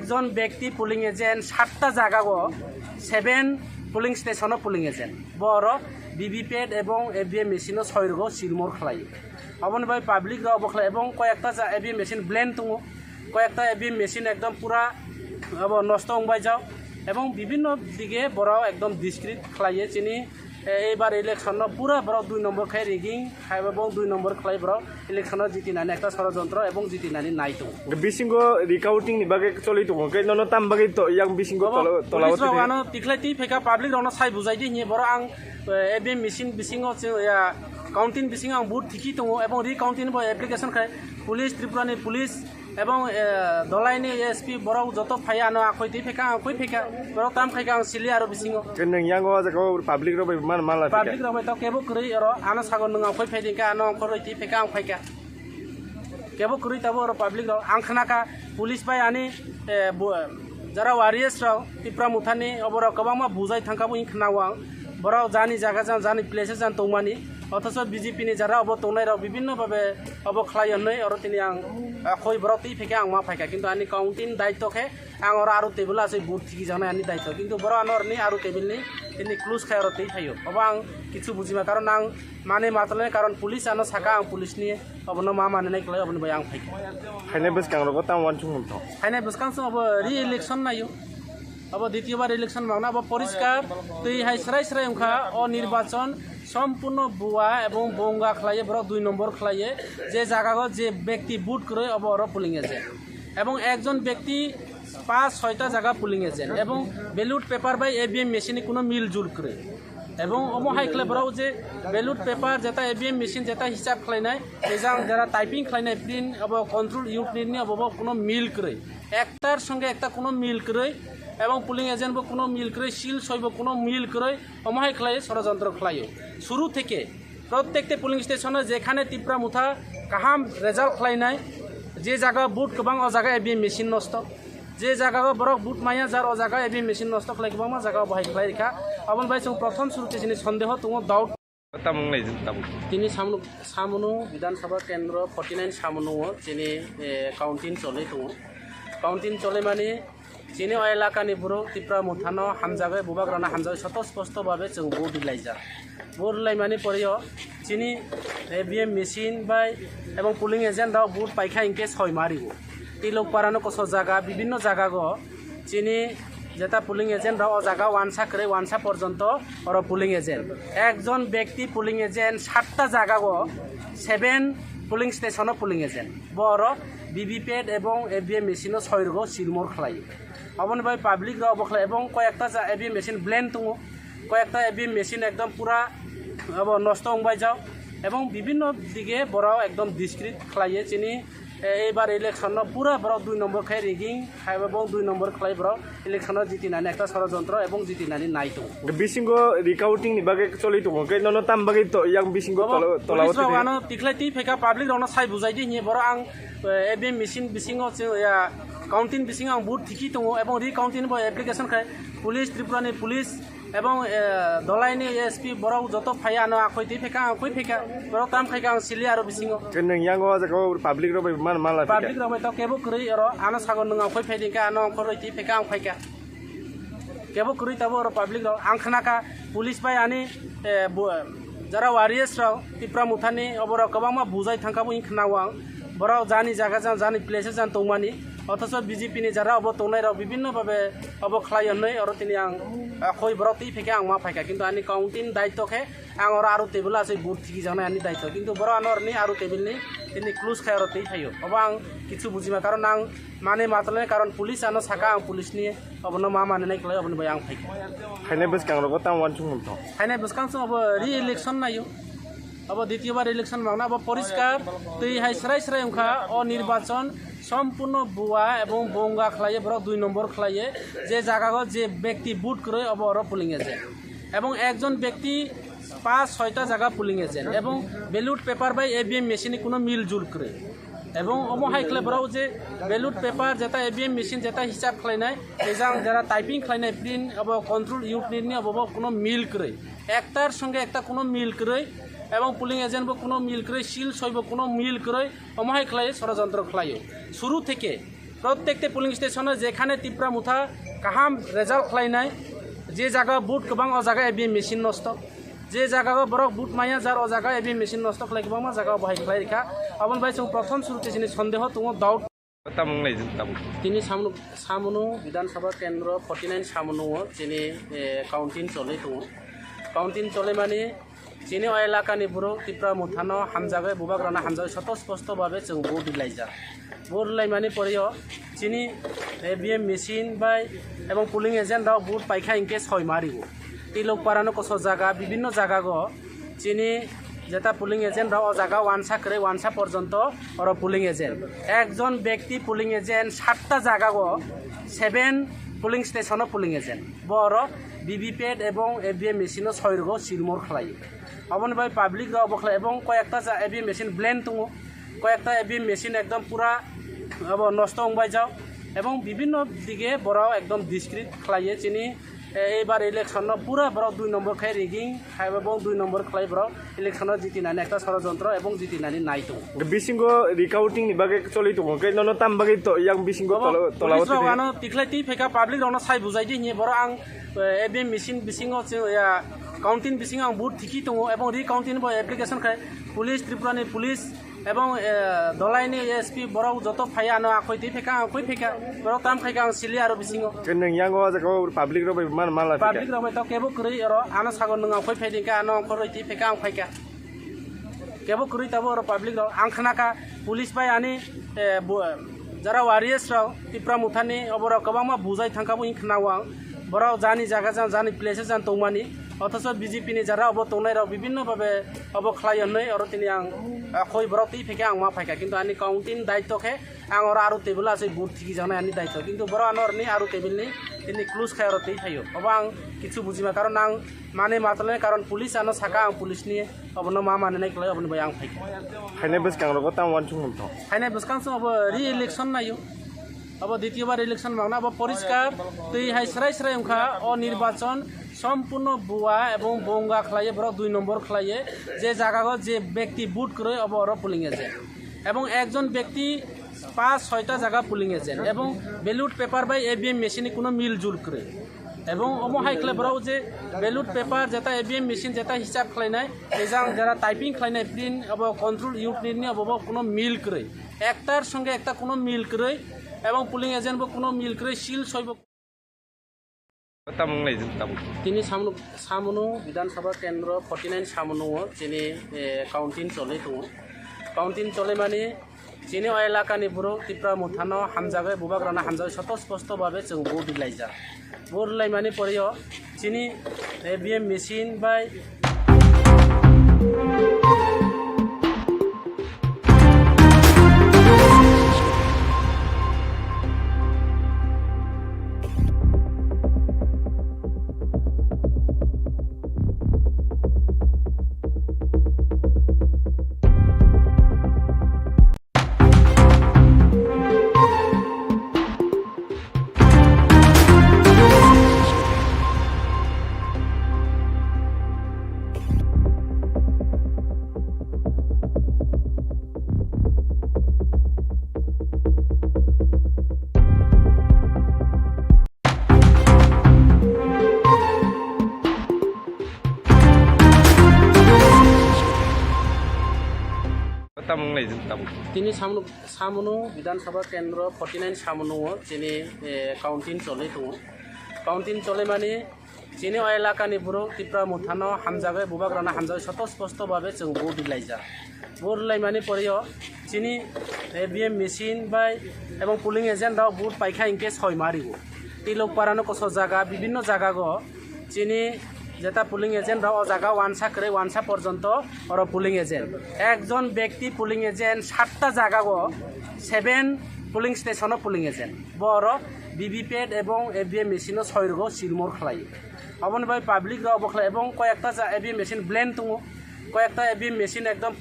একজন ব্যক্তি polling agent 7টা জায়গাও 7 পুলিং স্টেশনও পুলিং এজেন্ট বড় ভিভিপ্যাট এবং এভিএম মেশিনও 6 রোগ সিলমোর খালাই অবন ভাই পাবলিক রাও বখলা এবং কয়েকটা এভিএম মেশিন ব্লেন্ড দङ কয়েকটা এভিএম মেশিন একদম পুরা নষ্ট হয়ে যাও এবং বিভিন্ন দিকে বড় একদম ডিসক্রিট খাইয়ে চিনি এইবার ইলেকশন পুরা বড় 2 নম্বর খাই রিগিং খাই এবং 2 নম্বর খাই বড় ইলেকশন জিতিনানি একটা ষড়যন্ত্র এবং জিতিনানি নাই দङ বিশিঙ্গ রিকাউন্টিং নি বাগে চলি দङ কে নন তাম বাগে তো ইয়াং বিশিঙ্গ তলাওতে আনো টিকলাইতি ফেকা পাবলিক রাউন্ড সাই বুঝাই দি বড় আং এভিএম মেশিন বিশিঙ্গ কাউন্টিং বিশিঙ্গ আং বুট ঠিকি দङ এবং রিকাউন্টিং এপ্লিকেশন খাই পুলিশ ত্রিপুরানি পুলিশ এবং দলাইনি এসপি বড় যত ফাইয়া আনো আখইতি ফেকা আখই ফেকা বড় তাম খাইকা আং সিলি আরো বিশিঙ্গ কেন ইয়াঙ্গ জায়গা পাবলিক রবে মান মালা পাবলিক রবে তো কেবো করি আরো আনো সাগর নং আখই ফাইদিকা আনো খরইতি ফেকা আং ফাইকা কেবো করি তাবো আরো পাবলিক রাও আং খানাকা পুলিশ বাই আনি যারা ওয়ারিয়ার্স রাও ত্রিপুরা মুথানি অবর কবাংমা বুঝাই থাকাবো ইনখানাও বড় জানি জায়গা যান জানি প্লেসে যান তৌমানি অথচ বিজেপি ni যারা অব তৌনাই রাও বিভিন্ন ভাবে অব খালাইনই আর তিনি আং খই বড়তি ফেকে আং মা ফাইকা কিন্তু আনি কাউন্টিং দায়িত্বকে আং আর আরো টেবিল আছে বুট ঠিকি জানাই আনি দায়িত্ব কিন্তু বড় আনর নি আরো টেবিল নি তিনি ক্লোজ খাই আর তেই ফাইও অব আং কিছু বুঝিমা কারণ আং মানে মাতলে কারণ পুলিশ আনো সাকা আং পুলিশ নিয়ে অবন মা মানে নাই কলাই অবন বাই আং ফাইকা ফাইনে বেস কাং রগো তাম ওয়ান চুং তো ফাইনে বেস কাং অব রি ইলেকশন নাইও अब দ্বিতীয়বার ইলেকশন মাংনা अब পরিষ্কার তুই হাই সরাই সরাই উখা অনির্বাচন সম্পূর্ণ বুয়া এবং বঙ্গা খাইয়ে বড় 2 নম্বর খাইয়ে যে জায়গা যে ব্যক্তি বুট করে অব অর পুলিং এজেন্ট এবং একজন ব্যক্তি 5-6টা জায়গা পুলিং এজেন্ট এবং ব্যালট পেপার বাই এভিএম মেশিনে কোনো মিলজুল করে এবং অমহাইকলে বড় যে ব্যালট পেপার যেটা এভিএম মেশিন যেটা হিসাব খাইনাই এজাং যারা টাইপিং খাইনাই প্রিন্ট অব কন্ট্রোল ইউনিট নি অব কোনো মিল করে একটার সঙ্গে একটা কোনো মিল করে এবং পুলিং এজেন্ট কোনো মিল করে সিল সইব কোনো মিল করে অমহাই খাই ষড়যন্ত্র খাইও শুরু থেকে প্রত্যেকটা পুলিং স্টেশনে যেখানে ত্রিপুরা মুথা কাহাম রেজাল্ট খাইনাই যে জায়গা বুট গোবাং ও জায়গা এভিএম মেশিন নষ্ট যে জায়গা বড় বুট মাইয়া যার ও জায়গা এভিএম মেশিন নষ্ট খাই গোবাং জায়গা বাহাই খাই রেখা অবন ভাই প্রথম শুরুতে যিনি সন্দেহ তোমার ডাউট তিনি সামনু বিধানসভা কেন্দ্র 49 সামনু যিনি কাউন্টিং চলে দङ কাউন্টিং চলে মানে চিনি এলাকাनि बर' ত্রিপুরা মুথাनो हामजागै बुबाग्राना हामजागै स्पष्टभावे जों भोट दिलायजा भोट दिलायमानि परियो चिनि एभिएम मेसिन बाय এবং পুলিং এজেন্টরাও ভোট পাইখা ইনকে 6 মারিব তিলক পারানো কস জায়গা বিভিন্ন জায়গা গো চিনি যেটা পুলিং এজেন্টরাও জায়গা ওয়ানসা করে ওয়ানসা পর্যন্ত আর পুলিং এজেন্ট একজন ব্যক্তি পুলিং এজেন্ট 7টা জায়গা গো 7 পুলিং স্টেশনও পুলিং এজেন্ট বড় ভিভিপ্যাট এবং এভিএম মেশিনও 6 রোগ সিলমোর খালাই অবন ভাই পাবলিক রাও বখলা এবং কয়েকটা এভিএম মেশিন ব্লেন্ড দङ কয়েকটা এভিএম মেশিন একদম পুরা নষ্ট হয়ে যাও এবং বিভিন্ন দিকে বড় একদম ডিসক্রিট খাইয়ে চিনি এইবার ইলেকশন পুরা বড় 2 নম্বর খাই রিগিং খাই এবং 2 নম্বর খাই বড় ইলেকশন জিতিনানি একটা ষড়যন্ত্র এবং জিতিনানি নাই দङ বিশিঙ্গ রিকাউন্টিং নি বাগে চলি দङ কে নন তাম বাগে তো ইয়াং বিশিঙ্গ তলাওতে আনো টিকলাইতি ফেকা পাবলিক রাউন্ড সাই বুঝাই দি বড় আং এভিএম মেশিন বিশিঙ্গ কাউন্টিং বিশিঙ্গ আং বুট ঠিকি দङ এবং রিকাউন্টিং এপ্লিকেশন খাই পুলিশ ত্রিপুরানি পুলিশ এবং দলাইনি এসপি বড় যত ফাইয়া আনো আখইতি ফেকা আখই ফেকা বড় তাম খাইকা আং সিলি আরো বিশিঙ্গ কেন ইয়াঙ্গ জায়গা পাবলিক রবে মান মালা পাবলিক রবে তো কেবো করি আরো আনো সাগর নং আখই ফাইদিকা আনো খরইতি ফেকা আং ফাইকা কেবো করি তাবো আরো পাবলিক রাও আং খানাকা পুলিশ বাই আনি যারা ওয়ারিয়ার্স রাও ত্রিপুরা মুথানি অবর কবাংমা বুঝাই থাকাবো ইনখানাও বড় জানি জায়গা যান জানি প্লেসে যান তৌমানি অথচ বিজেপি ni যারা অব তৌনাই রাও বিভিন্ন ভাবে অব খালাইনই আর তিনি আং খই বড়তি ফেকে আং মা ফাইকা কিন্তু আনি কাউন্টিং দায়িত্বকে আং আর আরো টেবিল আছে বুট ঠিকি জানাই আনি দায়িত্ব কিন্তু বড় আনর নি আরো টেবিল নি তিনি ক্লোজ খাই আর তেই ফাইও অব আং কিছু বুঝিমা কারণ আং মানে মাতলে কারণ পুলিশ আনো সাকা আং পুলিশ নিয়ে অবন মা মানে নাই কলাই অবন বাই আং ফাইকা ফাইনে বেস কাং রগো তাম ওয়ান চুং তো ফাইনে বেস কাং अब রি ইলেকশন নাইও अब দ্বিতীয়বার ইলেকশন মাংনা अब পরিষ্কার তুই হাই সরাই সরাই উখা অনির্বাচন সম্পূর্ণ বুয়া এবং বঙ্গা খাইয়ে বড় 2 নম্বর খাইয়ে যে জায়গা যে ব্যক্তি বুট করে অব অর পুলিং এজেন্ট এবং একজন ব্যক্তি 5-6টা জায়গা পুলিং এজেন্ট এবং ব্যালট পেপার বাই এভিএম মেশিনে কোনো মিলজুল করে এবং অমহাইকলে বড় যে ব্যালট পেপার যেটা এভিএম মেশিন যেটা হিসাব খাইনাই এজাং যারা টাইপিং খাইনাই প্রিন্ট অব কন্ট্রোল ইউনিট নি অব কোনো মিল করে একটার সঙ্গে একটা কোনো মিল করে এবং পুলিং এজেন্ট কোনো মিল করে সিল সইব কোনো মিল করে অমহাই খাই ষড়যন্ত্র খাইও শুরু থেকে प्रत्येकटे पुलिंग स्टेशन जेखाने तिप्रा मुथा काहाम रेजाल्ट खालायनाय जे जागा बुट गोबां अ जागा एबिएम मेसिन नष्ट जे जागा बरक बुट माया जार अ जागा एबिएम मेसिन नष्ट खालाय गोबां जागा बाहाय खालाय रेखा अबन बाय जों प्रथम शुरुते जोंनि सन्देह दङ डाउट তিনি সামুनु বিধানসভা কেন্দ্র 49 সামুनु যিনি কাউন্টিং চলে দङ কাউন্টিং চলে মানে যিনি এলাকাनि बर' तिप्रा मुथानो हामजागे बुबाग्राना हामजागे स्पष्टभावे जों भोट दिलायजा भोट दिलाय माने परियो যিনি एबिएम मेसिन बाय এবং পুলিং এজেন্টরাও ভোট পাইখা ইনকে 6 মারিব তিলক পারানো কস জায়গা বিভিন্ন জায়গা গো যিনি যেটা পুলিং এজেন্টরাও অ জায়গা ওয়ানসা করে ওয়ানসা পর্যন্ত আর পুলিং এজেন্ট একজন ব্যক্তি পুলিং এজেন্ট 7টা জায়গা গো 7 পুলিং স্টেশন পুলিং এজেন্ট বড় ভিভিপ্যাট এবং এবিএম মেশিনও 6 গো সিলমোর খালাই অবন ভাই পাবলিক রাও বখলা এবং কয়েকটা এবিএম মেশিন ব্লেন্ড দङ কয়েকটা এবিএম মেশিন একদম পুরা अब নষ্ট হংবাই যাও এবং বিভিন্ন দিকে বড় একদম ডিসক্রিট খালাইয়ে যিনি এইবার ইলেকশন পুরা বড় 2 নম্বর খাই রিগিং এবং 2 নম্বর খালাই বড় ইলেকশন জিতিনানি একটা ষড়যন্ত্র এবং জিতিনানি নাই তো বিসিংগো রিকাউন্টিং नि बागै चलै दङ कै ननो ताम बागै तो yang बिसिंगो तलावत आनो तिखलायति फेका पाब्लिक रावनो साइ बुजाइदि नि बर आं एबिएम मेसिन बिसिंगो या काउंटिंग बिसिंग आं बुट थिखि दङ এবং রিকাউন্টিং बो एप्लिकेशन खाय पुलिस त्रिपुरानि पुलिस এবং দলাইনি এসপি বড় যত ফাই আনো আখইতি ফেকা আখই ফেকা বড় তাম খাইকা আं সিলি आरो बिसिंगो नों यांगो जाको पाब्लिक रो मान माला पाब्लिक रो तो केबो करै आरो आनो सागन नों आखै फाइदिंका आनो खरैति फेका आं फाइका केबो करै तबो आरो पाब्लिक रो आं खनाका पुलिस बाय आनि যারা ওয়ারিয়ার্স রাও तिप्रा मुथानि अबर गोबांमा बुजाय थांकाबो इखनावा বড় জানি জায়গা জানি প্লেসে জান তৌমানি অথচ বিজেপিनि যারা অব তৌনাই রাও বিভিন্ন ভাবে অব খালায়नै আর তিনি আं खय बरती फेके आं मा फाइका किन्तु आनि काउंटिंग दायित्वखे आं आरो टेबल आसे बुट थिखि जानाय आनि दायित्व किन्तु बर आनरनि आरो टेबलनि तिनि क्लोज खाय आरो तै फायो अब आं किछु बुजिमा कारण आं माने मातले कारण पुलिस आनो साका आं पुलिसनि अबनो मा माने खलाय अबनो बाय आं फाइका फाइनाय बसकां रगो तावन चुंगम तो फाइनाय बसकां अब रि इलेक्शन नायो अब द्वितीयबार इलेक्शन मांगना अब परिष्कार तै हाय सराय सराय उखा अनिर्वाचन सम्पूर्ण बुआ এবং বঙ্গা খালাইয়ে বড় 2 নম্বর খালাইয়ে যে জায়গা যে ব্যক্তি বুট করে अब আর পুলিং এজেন্ট এবং একজন ব্যক্তি 5-6টা জায়গা পুলিং এজেন্ট এবং ব্যালট পেপার বাই এবিএম মেশিনে কোনো মিলজুল করে এবং অমহাই খলে বড় যে ব্যালট পেপার যেটা এবিএম মেশিন যেটা হিসাব খালাইনাই এজাং যারা টাইপিং খালাইনাই প্রিন্ট अब কন্ট্রোল ইউনিট নি अब কোনো মিল করে একটার সঙ্গে একটা কোনো মিল করে এবং পুলিং এজেন্ট কোনো মিল করে সিল সইব তিনি সামুनु বিধানসভা কেন্দ্র 49 সামুनु যিনি কাউন্টিং চলে দङ কাউন্টিং চলে মানে যিনি এলাকাनि बर' तिप्रा मुथानो हामजागे बुबाग्राना हामजागे स्पष्टभावे जों भोट दिलायजा भोट दिलाय माने परियो যিনি एबिएम मेसिन बाय তিনি সামুनु বিধানসভা কেন্দ্র 49 সামুनु যিনি কাউন্টিং চলে দङ কাউন্টিং চলে মানে যিনি এলাকাनि बर' तिप्रा मुथानो हामजागे बुबाग्राना हामजागे स्पष्टभावे जों भोट दिलायजा भोट दिलाय माने परियो যিনি এবিএম মেশিন বাই এবং পুলিং এজেন্টরাও ভোট পাইখা ইনকে 6 মারিব তিলক পারানো কস জায়গা বিভিন্ন জায়গা গো যিনি যেটা পুলিং এজেন্টরাও অ জায়গা ওয়ানসা করে ওয়ানসা পর্যন্ত আর পুলিং এজেন্ট একজন ব্যক্তি পুলিং এজেন্ট 7টা জায়গা গো 7 পুলিং স্টেশন পুলিং এজেন্ট বড় ভিভিপ্যাট এবং এবিএম মেশিনও 6 গো সিলমোর খালাই অবন ভাই পাবলিক রাও বখলা এবং কয়েকটা এবিএম মেশিন ব্লেন্ড দङ কয়েকটা এবিএম মেশিন একদম